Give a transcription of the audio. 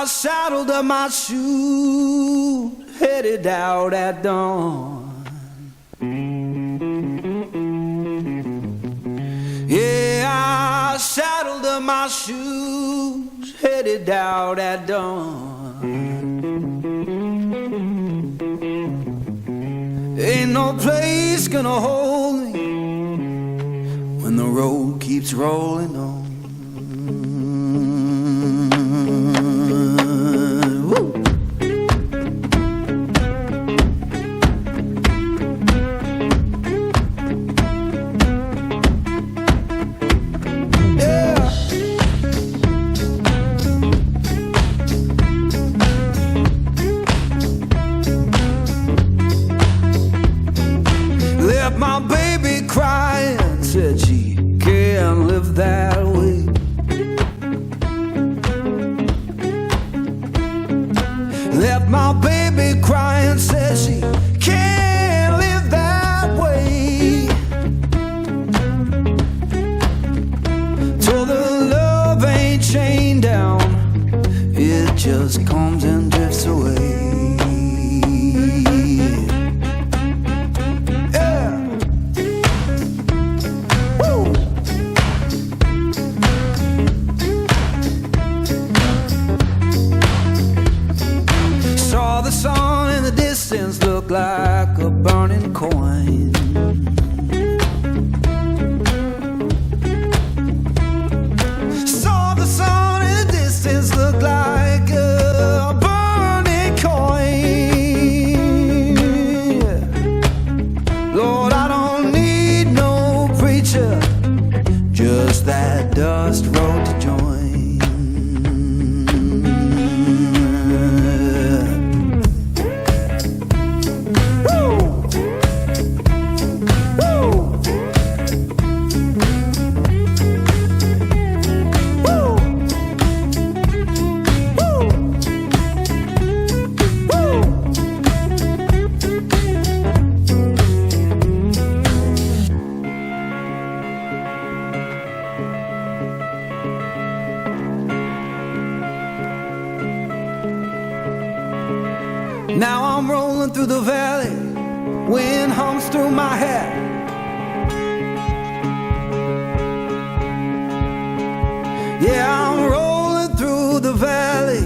I saddled up my shoes, headed out at dawn. Yeah, I saddled up my shoes, headed out at dawn. Ain't no place gonna hold me when the road keeps rolling on. My baby crying, said she can't live that way. Left my baby crying, said she can't live that way. Told her love ain't chained down, it just comes and drifts away. The sun in the distance looked like a burning coin. Saw the sun in the distance look like a burning coin. Lord, I don't need no preacher, just that dust road to join. Now I'm rolling through the valley, wind hums through my hair. Yeah, I'm rolling through the valley,